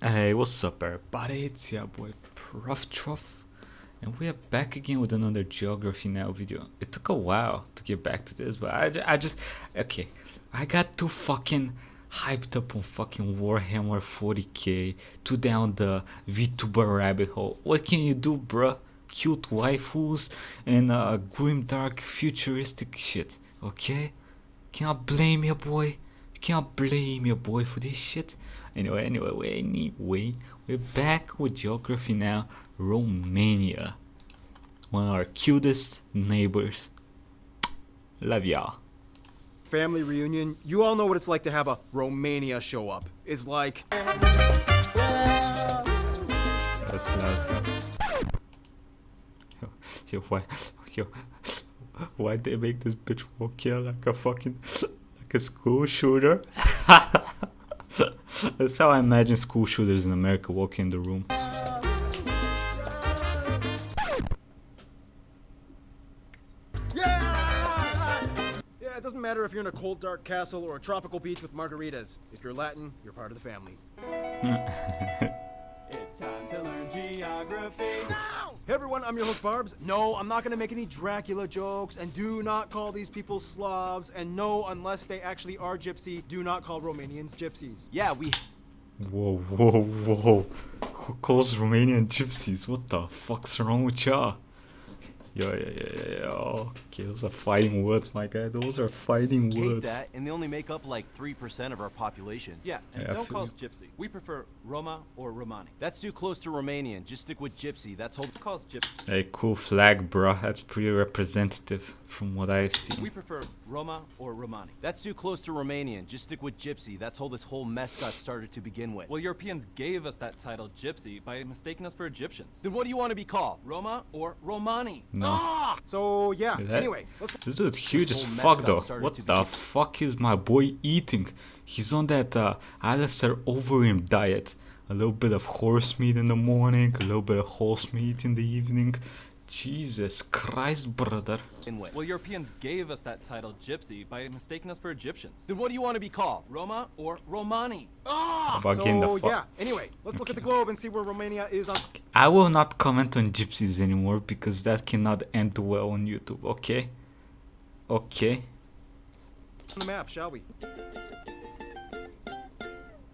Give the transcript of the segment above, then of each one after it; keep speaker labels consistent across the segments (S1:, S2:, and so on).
S1: Hey, what's up, everybody? It's your boy Proftrof, and we are back again with another Geography Now video. It took a while to get back to this, but I just okay. I got too fucking hyped up on fucking Warhammer 40k, too down the VTuber rabbit hole. What can you do, bruh? Cute waifus and grimdark futuristic shit, okay? Can't blame your boy. You can't blame your boy for this shit. Anyway, we're back with Geography Now, Romania. One of our cutest neighbors. Love y'all.
S2: Family reunion, you all know what it's like to have a Romania show up. It's like...
S1: That's nice. Yo, why'd they make this bitch walk here like a school shooter? That's how I imagine school shooters in America walking in the room.
S2: Yeah, it doesn't matter if you're in a cold, dark castle or a tropical beach with margaritas. If you're Latin, you're part of the family.
S3: It's time to learn geography now!
S2: Hey everyone, I'm your host Barbs. No, I'm not gonna make any Dracula jokes, and do not call these people Slavs, and no, unless they actually are gypsy, do not call Romanians gypsies. Yeah, we...
S1: Whoa. Who calls Romanian gypsies? What the fuck's wrong with y'all? Yo. Okay, those are fighting words, my guy. Those are fighting
S3: Hate
S1: words.
S3: that, and they only make up like 3% of our population.
S4: Yeah, and
S1: Yeah, I
S4: don't
S1: feel
S4: call
S1: you.
S4: us gypsy. We prefer Roma or Romani.
S3: That's too close to Romanian. Just stick with gypsy. That's whole.
S4: Call us gypsy.
S1: Hey, cool flag, bruh. That's pretty representative from what I've seen.
S4: We prefer Roma or Romani.
S3: That's too close to Romanian. Just stick with gypsy. That's how this whole mess got started to begin with.
S4: Well, Europeans gave us that title gypsy by mistaking us for Egyptians.
S3: Then what do you want to be called?
S4: Roma or Romani?
S1: No.
S3: Ah!
S2: So, yeah,
S1: Is that-
S2: anyway, let's...
S1: This dude's huge as
S3: whole mess
S1: fuck
S3: got
S1: though.
S3: started
S1: What
S3: to
S1: the
S3: begin-
S1: fuck is my boy eating? He's on that Alistair Overeem diet. A little bit of horse meat in the morning, a little bit of horse meat in the evening. Jesus Christ, brother.
S3: Begin with.
S4: Well, Europeans gave us that title gypsy by mistaking us for Egyptians.
S3: Then what do you want to be called?
S4: Roma or Romani?
S3: Ah!
S1: About getting the
S2: So,
S1: fuck.
S2: yeah, anyway, let's look at the globe and see where Romania is on...
S1: I will not comment on gypsies anymore because that cannot end well on YouTube, okay? Okay.
S2: the map, shall we?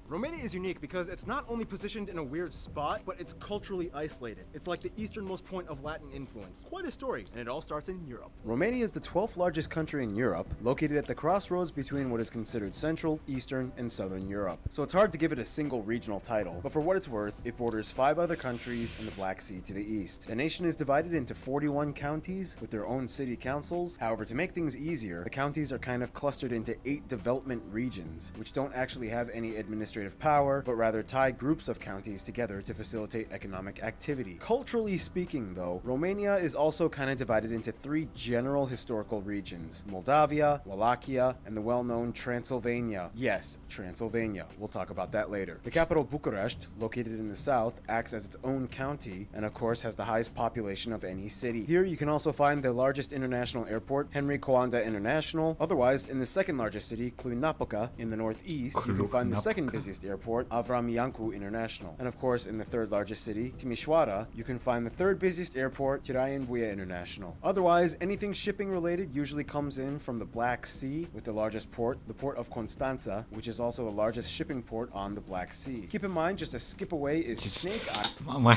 S2: Romania is unique because it's not only positioned in a weird spot, but it's culturally isolated. It's like the easternmost point of Latin influence. Quite a story, and it all starts in Europe. Romania is the 12th largest country in Europe, located at the crossroads between what is considered Central, Eastern, and Southern Europe. So it's hard to give it a single regional title, but for what it's worth, it borders 5 other countries and the Black Sea to the east. The nation is divided into 41 counties with their own city councils. However, to make things easier, the counties are kind of clustered into 8 development regions, which don't actually have any administrative power, but rather tie groups of counties together to facilitate economic activity. Culturally speaking, though, Romania is also kind of divided into 3 general historical regions: Moldavia, Wallachia, and the well-known Transylvania. Yes, Transylvania. We'll talk about that later. The capital, Bucharest, located in the south, acts as its own county, and of course has the highest population of any city. Here you can also find the largest international airport, Henry Coanda International. Otherwise, in the second largest city, Cluj-Napoca, in the northeast, you can find the second busiest airport, Avram Iancu International. And of course, in the third largest city, Timișoara, you can find the third busiest airport, Tiraien Voie International. Otherwise, anything shipping related usually comes in from the Black Sea, with the largest port, the port of Constanța, which is also the largest shipping port on the Black Sea. Keep in mind, just a skip away is Snake Island.
S1: My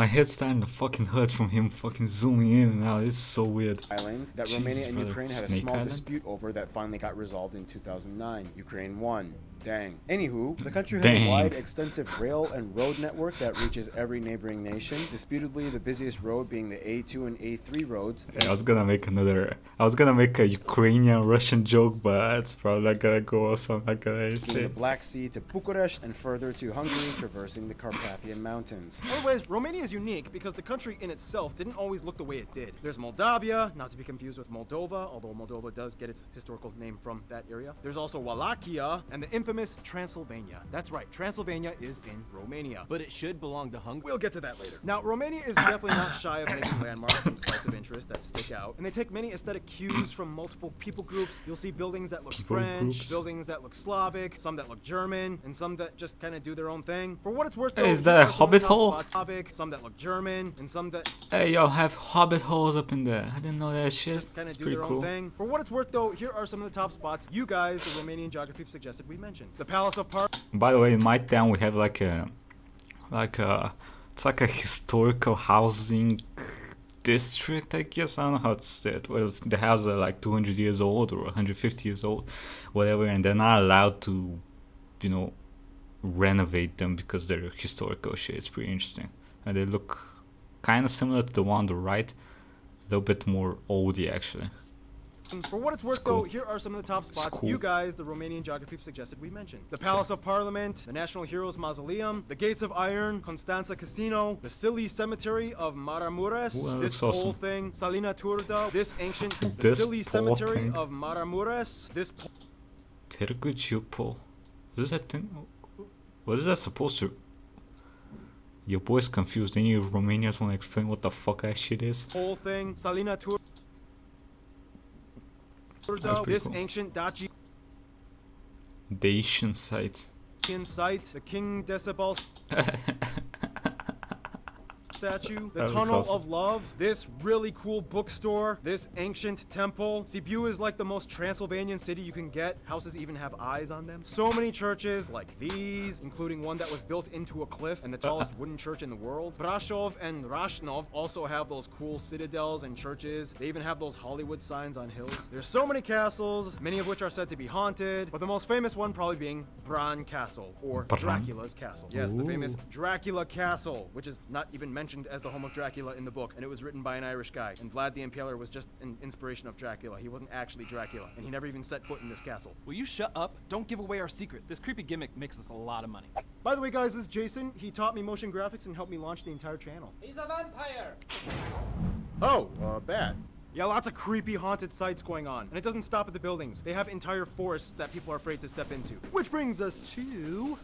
S1: head's starting to fucking hurt from him fucking zooming in and out. It's so weird.
S2: Island that
S1: Jesus,
S2: Romania and
S1: brother.
S2: Ukraine had a
S1: Snake
S2: small
S1: Island?
S2: dispute over that finally got resolved in 2009. Ukraine won. Dang. Anywho, the country has
S1: Dang.
S2: a wide, extensive rail and road network that reaches every neighboring nation. Disputedly, the busiest road being the A2 and A3 roads.
S1: I was gonna make a Ukrainian-Russian joke, but it's probably not gonna go, so I'm not gonna
S2: Between
S1: say
S2: the
S1: it.
S2: Black Sea to Bucharest and further to Hungary, traversing the Carpathian Mountains. Anyways, Romania is unique because the country in itself didn't always look the way it did. There's Moldavia, not to be confused with Moldova, although Moldova does get its historical name from that area. There's also Wallachia, and the infamous infamous Transylvania. That's right, Transylvania is in Romania.
S3: But it should belong to Hungary.
S2: We'll get to that later. Now, Romania is definitely not shy of making landmarks and sites of interest that stick out, and they take many aesthetic cues from multiple people groups. You'll see buildings that look French, buildings that look Slavic, some that look German, and some that just kind of do their own thing. For what it's worth, though,
S1: Hey, is that a hobbit hole?
S2: Slavic, some that look German, and some that
S1: Hey, y'all have hobbit holes up in there. I didn't know that shit.
S2: just kind of
S1: It's
S2: do
S1: pretty
S2: their
S1: cool.
S2: own thing. For what it's worth, though, here are some of the top spots you guys, the Romanian geography, suggested we mention. The Palace of
S1: By the way, in my town we have it's like a historical housing district, I guess. I don't know how to say it. Where the houses are like 200 years old or 150 years old, whatever, and they're not allowed to, renovate them because they're historical shit. It's pretty interesting, and they look kind of similar to the one on the right, a little bit more oldie actually.
S2: For what it's worth,
S1: cool.
S2: though, here are some of the top spots
S1: cool.
S2: you guys, the Romanian geography, suggested we mention. The Palace of Parliament, the National Heroes Mausoleum, the Gates of Iron, Constanța Casino, the Silly Cemetery of Maramureș,
S1: Well,
S2: this
S1: that's
S2: pole
S1: awesome.
S2: thing, Salina Turda, this ancient, the
S1: This
S2: Silly
S1: pole
S2: Cemetery
S1: thing.
S2: of Maramureș, this
S1: Târgu Ciupo. What is that thing? What is that supposed to? Your boy's confused. Any Romanians want to explain what the fuck that shit is?
S2: pole thing, Salina Turda,
S1: pretty
S2: this
S1: cool.
S2: ancient Dacian
S1: Dacian site.
S2: site, the King Decibel statue, the
S1: That was
S2: Tunnel
S1: awesome.
S2: of Love, this really cool bookstore, this ancient temple. Sibiu is like the most Transylvanian city you can get. Houses even have eyes on them. So many churches like these, including one that was built into a cliff and the tallest wooden church in the world. Brasov and Rashnov also have those cool citadels and churches. They even have those Hollywood signs on hills. There's so many castles, many of which are said to be haunted, but the most famous one probably being Bran Castle, or
S1: Bran?
S2: Dracula's Castle. Yes, the famous
S1: Ooh.
S2: Dracula Castle, which is not even mentioned as the home of Dracula in the book, and it was written by an Irish guy. And Vlad the Impaler was just an inspiration of Dracula. He wasn't actually Dracula, and he never even set foot in this castle.
S4: Will you shut up? Don't give away our secret. This creepy gimmick makes us a lot of money.
S2: By the way, guys, this is Jason. He taught me motion graphics and helped me launch the entire channel.
S5: He's a vampire!
S2: Oh, bad. Yeah, lots of creepy haunted sites going on. And it doesn't stop at the buildings. They have entire forests that people are afraid to step into. Which brings us to...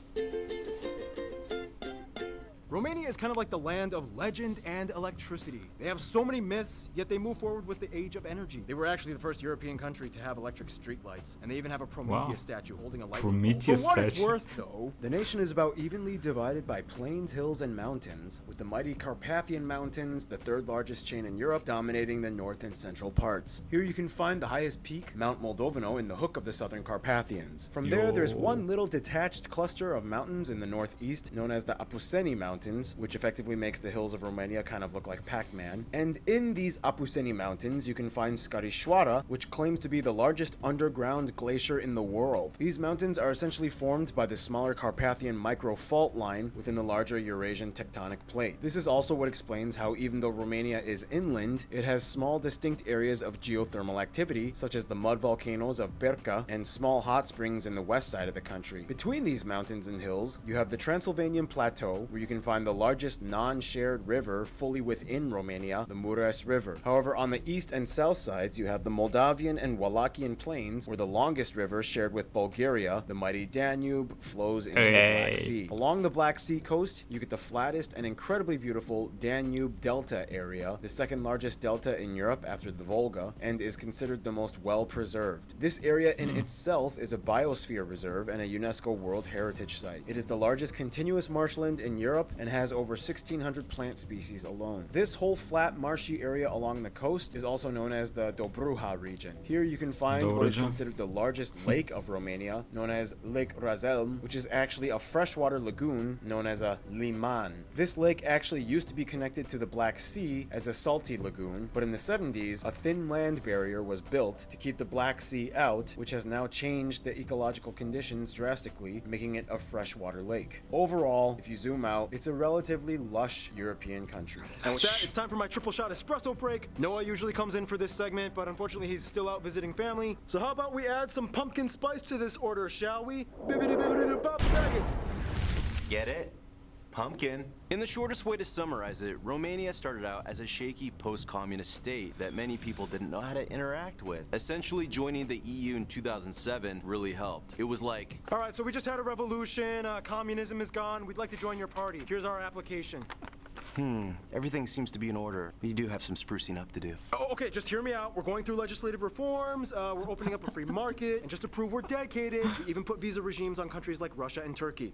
S2: Romania is kind of like the land of legend and electricity. They have so many myths, yet they move forward with the age of energy. They were actually the first European country to have electric streetlights, and they even have a Prometheus
S1: Wow.
S2: statue holding a lightning
S1: Prometheus
S2: bolt. For what it's
S1: statue.
S2: worth, though, the nation is about evenly divided by plains, hills, and mountains, with the mighty Carpathian Mountains, the third largest chain in Europe, dominating the north and central parts. Here you can find the highest peak, Mount Moldovino, in the hook of the southern Carpathians. From there, there's
S1: Yo.
S2: one little detached cluster of mountains in the northeast, known as the Apuseni Mountains, which effectively makes the hills of Romania kind of look like Pac-Man. And in these Apuseni Mountains, you can find Scaricioara, which claims to be the largest underground glacier in the world. These mountains are essentially formed by the smaller Carpathian micro-fault line within the larger Eurasian tectonic plate. This is also what explains how, even though Romania is inland, it has small distinct areas of geothermal activity, such as the mud volcanoes of Berca and small hot springs in the west side of the country. Between these mountains and hills, you have the Transylvanian Plateau, where you can find the largest non-shared river fully within Romania, the Mureș River. However, on the east and south sides, you have the Moldavian and Wallachian plains, where the longest river shared with Bulgaria, the mighty Danube, flows into the Black
S1: Hey.
S2: Sea. Along the Black Sea coast, you get the flattest and incredibly beautiful Danube Delta area, the second largest delta in Europe after the Volga, and is considered the most well-preserved. This area in itself is a biosphere reserve and a UNESCO World Heritage Site. It is the largest continuous marshland in Europe and has over 1,600 plant species alone. This whole flat, marshy area along the coast is also known as the Dobruja region. Here you can find what is
S1: Dobruja.
S2: considered the largest lake of Romania, known as Lake Razelm, which is actually a freshwater lagoon known as a liman. This lake actually used to be connected to the Black Sea as a salty lagoon, but in the 70s, a thin land barrier was built to keep the Black Sea out, which has now changed the ecological conditions drastically, making it a freshwater lake. Overall, if you zoom out, it's a relatively lush European country. And with that, it's time for my triple shot espresso break. Noah usually comes in for this segment, but unfortunately he's still out visiting family. So how about we add some pumpkin spice to this order, shall we? Bibbidi bibbidi bop saget.
S3: Get it? Pumpkin. In the shortest way to summarize it, Romania started out as a shaky post-communist state that many people didn't know how to interact with. Essentially, joining the EU in 2007 really helped. It was like,
S2: All right, so we just had a revolution. Communism is gone. We'd like to join your party. Here's our application.
S3: everything seems to be in order, but you do have some sprucing up to do.
S2: Oh, okay, just hear me out. We're going through legislative reforms. We're opening up a free market. And just to prove we're dedicated, we even put visa regimes on countries like Russia and Turkey.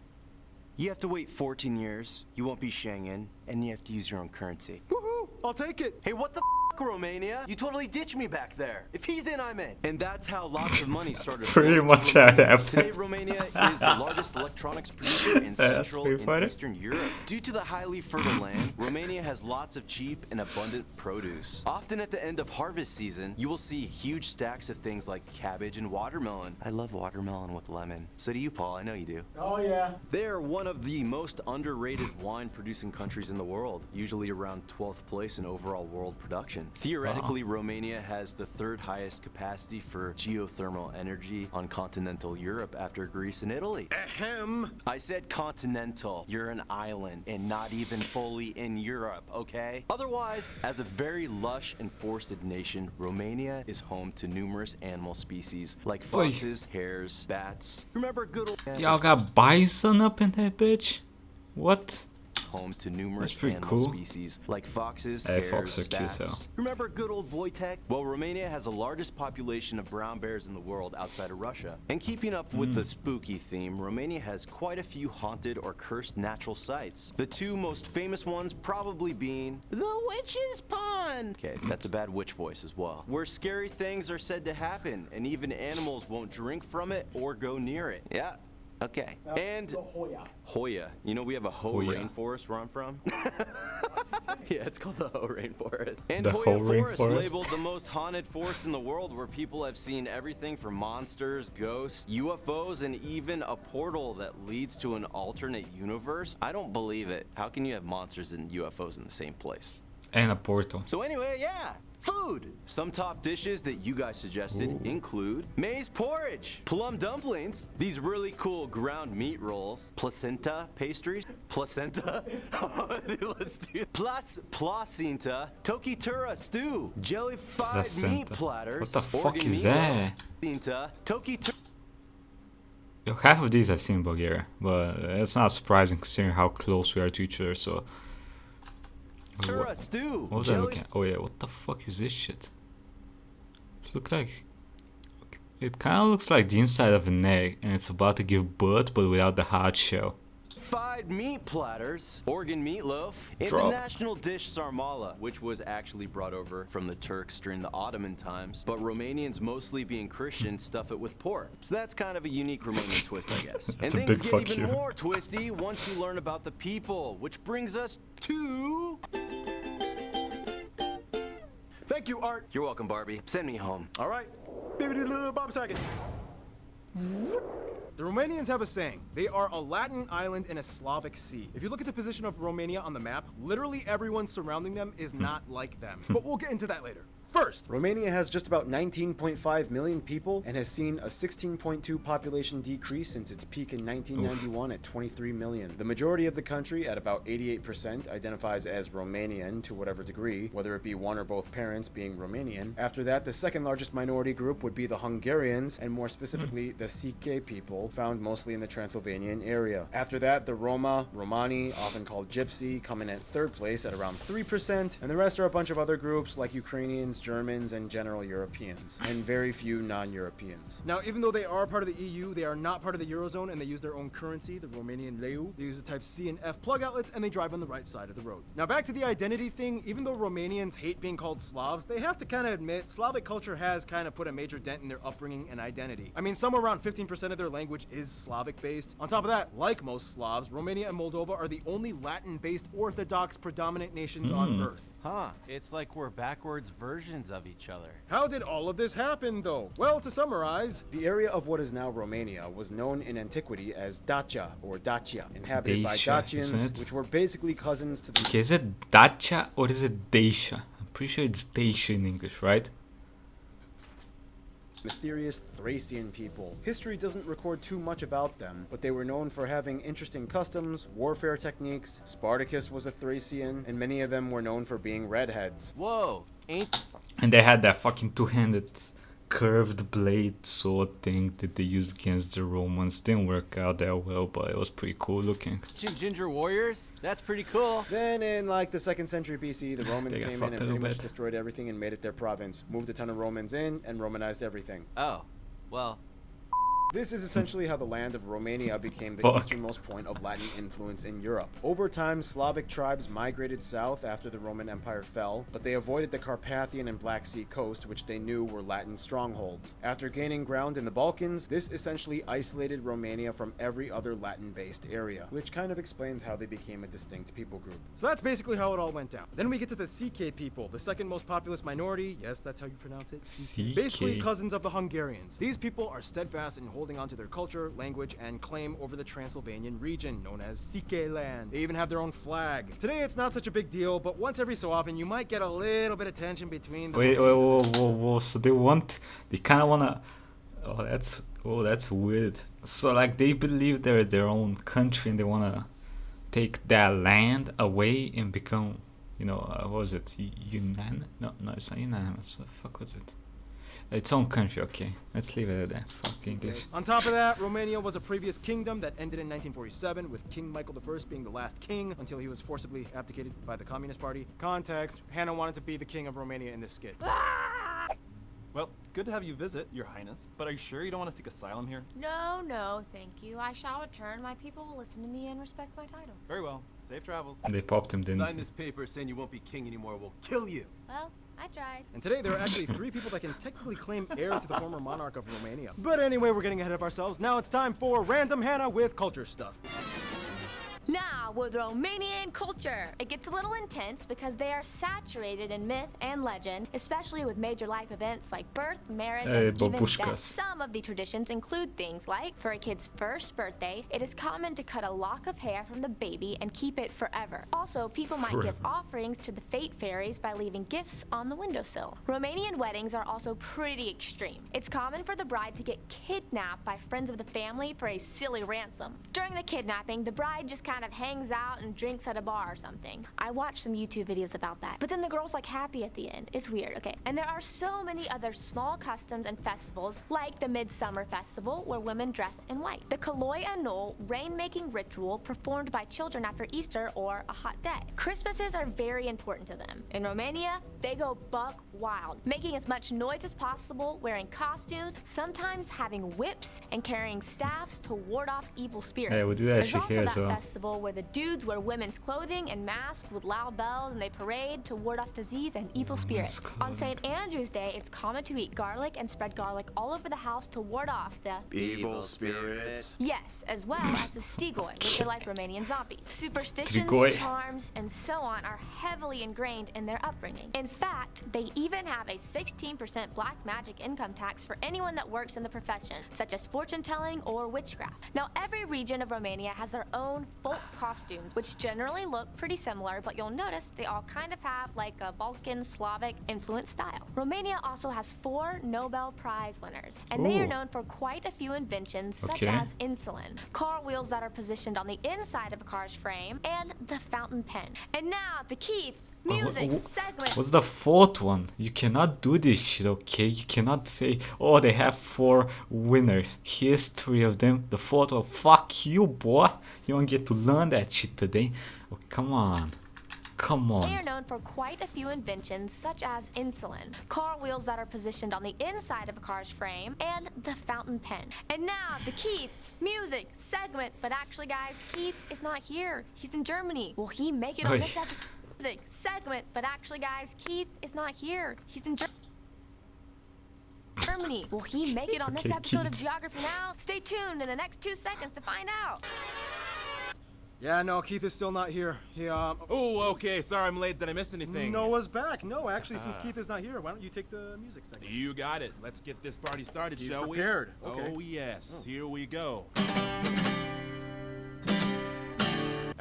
S3: You have to wait 14 years, you won't be Schengen, and you have to use your own currency.
S2: Woohoo! I'll take it.
S3: Hey, what the Romania? You totally ditched me back there. If he's in, I'm in. And that's how lots of money started
S1: Pretty
S3: flowing to
S1: much I
S3: Romania.
S1: have.
S3: Today, Romania is the largest electronics producer in Central
S1: pretty
S3: and
S1: funny.
S3: Eastern Europe. Due to the highly fertile land, Romania has lots of cheap and abundant produce. Often at the end of harvest season, you will see huge stacks of things like cabbage and watermelon. I love watermelon with lemon. So do you, Paul. I know you do.
S2: Oh, yeah.
S3: They are one of the most underrated wine-producing countries in the world, usually around 12th place in overall world production. Theoretically, Romania has the third highest capacity for geothermal energy on continental Europe after Greece and Italy.
S2: Ahem.
S3: I said continental. You're an island and not even fully in Europe, okay? Otherwise, as a very lush and forested nation, Romania is home to numerous animal species like foxes, hares, bats. Remember good old
S1: Y'all got bison up in that bitch? What?
S3: home to numerous
S1: That's pretty
S3: animal
S1: cool.
S3: species like foxes,
S1: Hey,
S3: hares,
S1: foxes are cute,
S3: bats.
S1: so.
S3: Remember good old Wojtek? Well, Romania has the largest population of brown bears in the world outside of Russia. And keeping up with the spooky theme, Romania has quite a few haunted or cursed natural sites. The two most famous ones probably being the Witch's Pond. Okay, that's a bad witch voice as well. Where scary things are said to happen, and even animals won't drink from it or go near it. Yeah. Okay. And Hoya. You know we have a Ho
S1: Hoya.
S3: rainforest where I'm from? Yeah, it's called the Ho rainforest. And
S1: The
S3: Hoya
S1: Ho
S3: Forest,
S1: rainforest?
S3: labeled the most haunted forest in the world, where people have seen everything from monsters, ghosts, UFOs, and even a portal that leads to an alternate universe. I don't believe it. How can you have monsters and UFOs in the same place?
S1: And a portal.
S3: So anyway, yeah, food. Some top dishes that you guys suggested include maize porridge, plum dumplings, these really cool ground meat rolls, placenta pastries, placenta, let's do it. Placenta, tokitura stew, jellified meat
S1: Placenta.
S3: platters,
S1: What the fuck
S3: organ
S1: is
S3: meatloaf,
S1: that?
S3: placenta, tokitura.
S1: Yo, half of these I've seen in Bulgaria, but it's not surprising considering how close we are to each other, so...
S3: Stew.
S1: What was I looking at? Oh yeah, what the fuck is this shit? It look like... It kind of looks like the inside of an egg, and it's about to give birth, but without the hard shell.
S3: Fried meat platters, organ meatloaf, and
S1: Drop.
S3: the national dish sarmala, which was actually brought over from the Turks during the Ottoman times, but Romanians, mostly being Christian, stuff it with pork. So that's kind of a unique Romanian twist, I guess. And
S1: That's a
S3: things
S1: big
S3: get
S1: fuck
S3: even
S1: you.
S3: more twisty once you learn about the people, which brings us to...
S2: Thank you, Art.
S3: You're welcome, Barbie. Send me home.
S2: All right. Bob Saget. The Romanians have a saying. They are a Latin island in a Slavic sea. If you look at the position of Romania on the map, literally everyone surrounding them is not like them. But we'll get into that later. First, Romania has just about 19.5 million people and has seen a 16.2 population decrease since its peak in 1991 at 23 million. The majority of the country, at about 88%, identifies as Romanian to whatever degree, whether it be one or both parents being Romanian. After that, the second largest minority group would be the Hungarians, and more specifically, the Sike people, found mostly in the Transylvanian area. After that, the Roma, Romani, often called Gypsy, come in at third place at around 3%, and the rest are a bunch of other groups like Ukrainians, Germans, and general Europeans, and very few non-Europeans. Now, even though they are part of the EU, they are not part of the Eurozone, and they use their own currency, the Romanian leu. They use the type C and F plug outlets, and they drive on the right side of the road. Now, back to the identity thing. Even though Romanians hate being called Slavs, they have to kind of admit Slavic culture has kind of put a major dent in their upbringing and identity. I mean, somewhere around 15% of their language is Slavic-based. On top of that, like most Slavs, Romania and Moldova are the only Latin-based Orthodox predominant nations on Earth.
S4: Huh. It's like we're backwards versions of each other.
S2: How did all of this happen, though? Well, to summarize, the area of what is now Romania was known in antiquity as Dacia, or Dacia, inhabited by
S1: Dacia,
S2: Dacians,
S1: isn't it?
S2: which were basically cousins to the...
S1: Okay, is it Dacia or is it Dacia? I'm pretty sure it's Dacia in English, right?
S2: Mysterious Thracian people. History doesn't record too much about them, but they were known for having interesting customs, warfare techniques. Spartacus was a Thracian, and many of them were known for being redheads.
S3: Whoa, ain't
S1: And they had that fucking two-handed curved blade sword thing that they used against the Romans. Didn't work out that well, but it was pretty cool looking.
S3: ginger warriors? That's pretty cool.
S2: Then in like the 2nd century BC, the Romans
S1: They got
S2: came in
S1: fucked
S2: and
S1: a
S2: pretty
S1: little
S2: much
S1: bit.
S2: destroyed everything and made it their province. Moved a ton of Romans in and Romanized everything.
S3: Oh, well,
S2: This is essentially how the land of Romania became the
S1: Fuck.
S2: easternmost point of Latin influence in Europe. Over time, Slavic tribes migrated south after the Roman Empire fell, but they avoided the Carpathian and Black Sea coast, which they knew were Latin strongholds. After gaining ground in the Balkans, this essentially isolated Romania from every other Latin-based area, which kind of explains how they became a distinct people group. So that's basically how it all went down. Then we get to the CK people, the second most populous minority. Yes, that's how you pronounce it.
S1: CK.
S2: Basically cousins of the Hungarians. These people are steadfast in holding on to their culture, language, and claim over the Transylvanian region, known as CK land. They even have their own flag. Today it's not such a big deal, but once every so often you might get a little bit of tension between the
S1: Wait,
S2: Romanians and the
S1: whoa. So they kind of wanna. That's weird. So like they believe they're their own country and they wanna take that land away and become, what was it? Unanimous? No, it's not unanimous. What the fuck was it? Its own country. Okay, let's leave it at that. Fuck English.
S2: On top of that, Romania was a previous kingdom that ended in 1947, with King Michael I being the last king until he was forcibly abdicated by the Communist Party. Context: Hannah wanted to be the king of Romania in this skit.
S4: Well, good to have you visit, Your Highness. But are you sure you don't want to seek asylum here?
S5: No, thank you. I shall return. My people will listen to me and respect my title.
S4: Very well. Safe travels.
S1: They popped him, didn't
S3: sign
S1: they?
S3: this paper saying you won't be king anymore. We'll kill you.
S5: Well, I tried.
S2: And today there are actually 3 people that can technically claim heir to the former monarch of Romania. But anyway, we're getting ahead of ourselves. Now it's time for Random Hannah with culture stuff.
S5: Now, with Romanian culture, it gets a little intense because they are saturated in myth and legend, especially with major life events like birth, marriage,
S1: Hey,
S5: and even
S1: babushkas.
S5: death. Some of the traditions include things like, for a kid's first birthday, it is common to cut a lock of hair from the baby and keep it forever. Also, people might give
S1: Forever.
S5: offerings to the fate fairies by leaving gifts on the windowsill. Romanian weddings are also pretty extreme. It's common for the bride to get kidnapped by friends of the family for a silly ransom. During the kidnapping, the bride just kind of hangs out and drinks at a bar or something. I watched some YouTube videos about that. But then the girl's like happy at the end. It's weird, okay? And there are so many other small customs and festivals, like the Midsummer Festival, where women dress in white. The Kaloi Anul rain-making ritual performed by children after Easter or a hot day. Christmases are very important to them. In Romania, they go buck wild, making as much noise as possible, wearing costumes, sometimes having whips, and carrying staffs to ward off evil spirits.
S1: Hey, we do that
S5: There's
S1: shit
S5: also
S1: here
S5: that
S1: as well.
S5: festival where the dudes wear women's clothing and masks with loud bells and they parade to ward off disease and evil spirits. On St. Andrew's Day, it's common to eat garlic and spread garlic all over the house to ward off the
S3: Evil spirits.
S5: yes, as well as the stigoi, which are like Romanian zombies. Superstitions,
S1: Strigoi.
S5: charms, and so on are heavily ingrained in their upbringing. In fact, they even have a 16% black magic income tax for anyone that works in the profession, such as fortune telling or witchcraft. Now, every region of Romania has their own folk costumes, which generally look pretty similar, but you'll notice they all kind of have like a Balkan Slavic influence style. Romania also has 4 Nobel Prize winners, and they are
S1: Ooh.
S5: known for quite a few inventions, such
S1: Okay.
S5: as insulin, car wheels that are positioned on the inside of a car's frame, and the fountain pen. And now to Keith's music segment.
S1: What's the 4th one? You cannot do this shit, okay? You cannot say, oh, they have 4 winners. Here's 3 of them. The 4th one, fuck you, boy. You don't get to learn that shit today. Oh, come on. Come
S5: They are
S1: on.
S5: known for quite a few inventions, such as insulin, car wheels that are positioned on the inside of a car's frame, and the fountain pen. And now to Keith's music segment. But actually, guys, Keith is not here. He's in Germany. Will he make it on
S1: Oi.
S5: this music segment? But actually, guys, Keith is not here. He's in Germany. Will he make it on this
S1: Okay,
S5: episode of
S1: Keith.
S5: Geography Now? Stay tuned in the next 2 seconds to find out.
S2: Yeah, no, Keith is still not here. He,
S6: Oh, okay. Sorry I'm late. Did I miss anything?
S2: Noah's back. No, actually, since Keith is not here, why don't you take the music segment?
S6: You got it. Let's get this party started,
S2: He's
S6: shall
S2: prepared.
S6: we?
S2: Okay.
S6: Oh, yes. Here we go.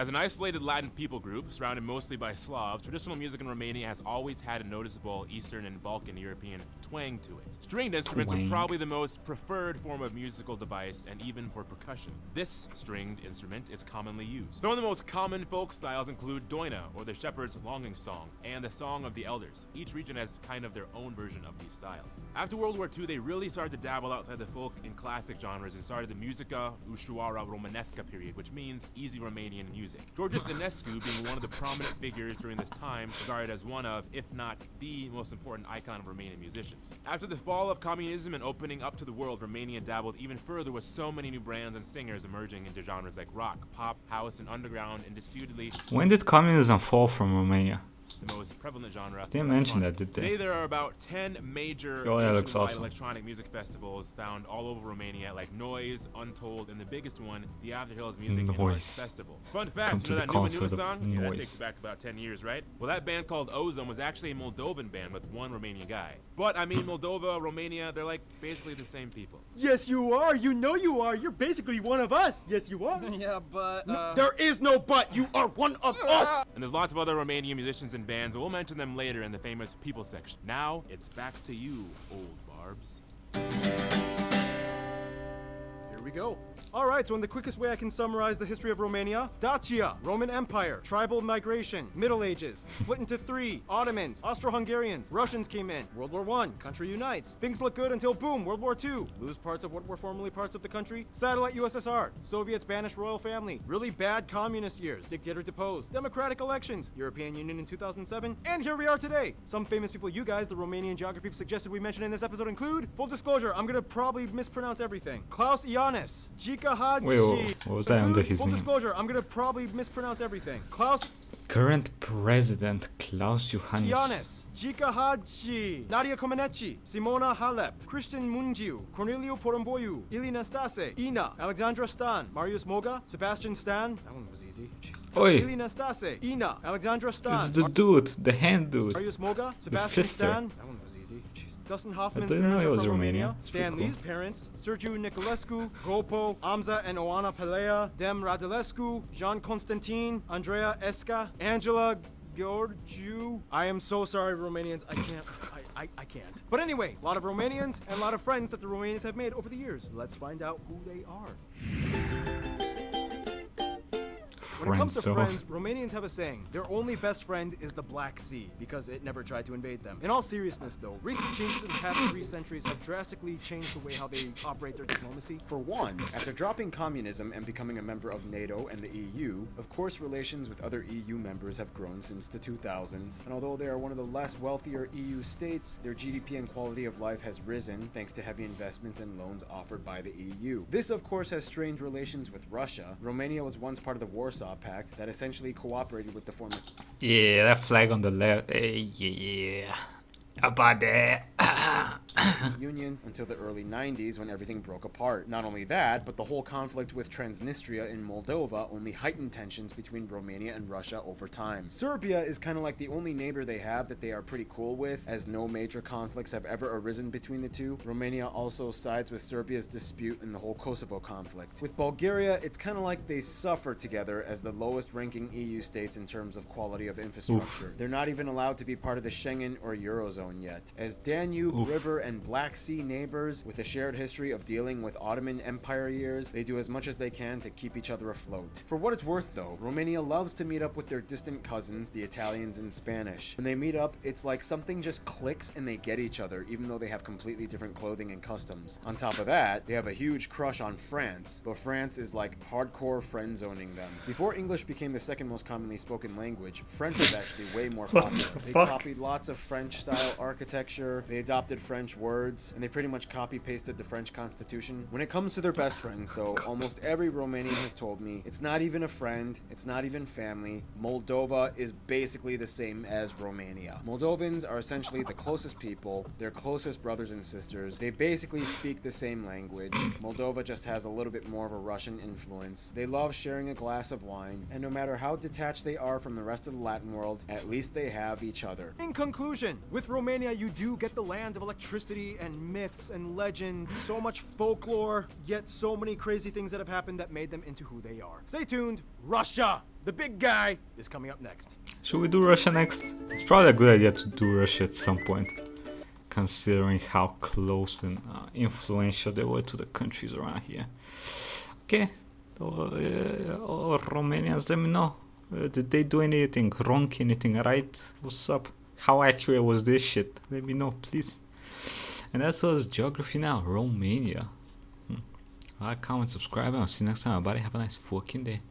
S6: As an isolated Latin people group, surrounded mostly by Slavs, traditional music in Romania has always had a noticeable Eastern and Balkan European twang to it. Stringed instruments are probably the most preferred form of musical device, and even for percussion. This stringed instrument is commonly used. Some of the most common folk styles include Doina, or the shepherd's longing song, and the Song of the Elders. Each region has kind of their own version of these styles. After World War II, they really started to dabble outside the folk and classic genres and started the Musica Ușoară Romanescă period, which means easy Romanian music. George Enescu being one of the prominent figures during this time, regarded as one of, if not the most important icon of Romanian musicians. After the fall of communism and opening up to the world, Romania dabbled even further with so many new brands and singers emerging into genres like rock, pop, house, and underground, and disputedly
S1: When did communism fall from Romania?
S6: the most prevalent genre.
S1: They mentioned that, did
S6: Today
S1: they?
S6: there are about 10 major
S1: Oh, yeah, looks
S6: nationwide
S1: awesome.
S6: electronic music festivals found all over Romania, like Noise, Untold, and the biggest one, the After Hills Music and Arts
S1: Noise.
S6: Festival. Fun fact,
S1: Come
S6: you
S1: to
S6: know
S1: the
S6: that Numa
S1: concert
S6: Numa
S1: of
S6: song? Yeah, that
S1: Noise.
S6: takes back about 10 years, right? Well, that band called Ozone was actually a Moldovan band with one Romanian guy. But, I mean, Moldova, Romania, they're like basically the same people.
S2: Yes, you are. You know you are. You're basically one of us. Yes, you are.
S4: Yeah, but,
S2: There is no but. You are one of us.
S6: And there's lots of other Romanian musicians and bands, but we'll mention them later in the famous people section. Now, it's back to you, old barbs.
S2: Here we go. All right, so in the quickest way I can summarize the history of Romania: Dacia, Roman Empire, tribal migration, Middle Ages, split into three, Ottomans, Austro-Hungarians, Russians came in, World War I, country unites. Things look good until boom, World War II. Lose parts of what were formerly parts of the country. Satellite USSR, Soviets banish royal family, really bad communist years, dictator deposed, democratic elections, European Union in 2007, and here we are today. Some famous people you guys, the Romanian geography people, suggested we mention in this episode include, full disclosure, I'm gonna probably mispronounce everything, Klaus Ioannis, Jika Hadji.
S1: Wait, what was that under his
S2: Full
S1: name?
S2: disclosure, I'm gonna probably mispronounce everything. Klaus
S1: Current President Klaus Iohannis.
S2: Ioannis, Jika Hadji, Nadia Comaneci, Simona Halep, Christian Mungiu, Corneliu Porumboiu, Ilina Stase, Ina, Alexandra Stan, Marius Moga, Sebastian Stan. That one was easy. Jeez.
S1: Oi,
S2: Ilina Stase, Ina, Alexandra Stan.
S1: it's the dude, the hand dude.
S2: Marius Moga, Sebastian
S1: fister.
S2: Stan. That one was easy. Jeez. Dustin Hoffman's
S1: didn't know
S2: parents
S1: he
S2: are
S1: was
S2: from
S1: Romania.
S2: Romania.
S1: It's pretty
S2: Stan
S1: cool.
S2: Lee's parents, Sergiu Niculescu, Gopo, Amza and Oana Pelea, Dem Radulescu, Jean Constantin, Andrea Esca, Angela Georgiou. I am so sorry, Romanians. I can't. I can't. But anyway, a lot of Romanians and a lot of friends that the Romanians have made over the years. Let's find out who they are. When it comes to friends, Romanians have a saying: their only best friend is the Black Sea, because it never tried to invade them. In all seriousness, though, recent changes in the past 3 centuries have drastically changed the way how they operate their diplomacy. For one, after dropping communism and becoming a member of NATO and the EU, of course relations with other EU members have grown since the 2000s, and although they are one of the less wealthier EU states, their GDP and quality of life has risen thanks to heavy investments and loans offered by the EU. This, of course, has strained relations with Russia. Romania was once part of the Warsaw Pact that essentially cooperated with the former
S1: Yeah, that flag on the left. Hey, yeah. About that.
S2: Union until the early 90s when everything broke apart. Not only that, but the whole conflict with Transnistria in Moldova only heightened tensions between Romania and Russia over time. Serbia is kind of like the only neighbor they have that they are pretty cool with, as no major conflicts have ever arisen between the two. Romania also sides with Serbia's dispute in the whole Kosovo conflict. With Bulgaria, it's kind of like they suffer together as the lowest ranking EU states in terms of quality of infrastructure. They're not even allowed to be part of the Schengen or Eurozone yet. As Danube, River, and Black Sea neighbors with a shared history of dealing with Ottoman Empire years, they do as much as they can to keep each other afloat. For what it's worth though, Romania loves to meet up with their distant cousins, the Italians and Spanish. When they meet up, it's like something just clicks and they get each other, even though they have completely different clothing and customs. On top of that, they have a huge crush on France, but France is like hardcore friend zoning them. Before English became the second most commonly spoken language, French was actually way more popular. They copied lots of French style architecture, they adopted French words, and they pretty much copy-pasted the French Constitution. When it comes to their best friends, though, almost every Romanian has told me it's not even a friend, it's not even family. Moldova is basically the same as Romania. Moldovans are essentially the closest people, their closest brothers and sisters. They basically speak the same language. Moldova just has a little bit more of a Russian influence. They love sharing a glass of wine, and no matter how detached they are from the rest of the Latin world, at least they have each other. In conclusion, with Romania, you do get the land of electricity diversity and myths and legend, so much folklore, yet so many crazy things that have happened that made them into who they are. Stay tuned. Russia, the big guy, is coming up next.
S1: Should we do Russia next? It's probably a good idea to do Russia at some point, considering how close and influential they were to the countries around here. Okay, Romanians, let me know. Did they do anything wrong, anything right? What's up? How accurate was this shit? Let me know, please. And that was Geography Now, Romania. Like, comment, subscribe, and I'll see you next time, everybody. Have a nice fucking day.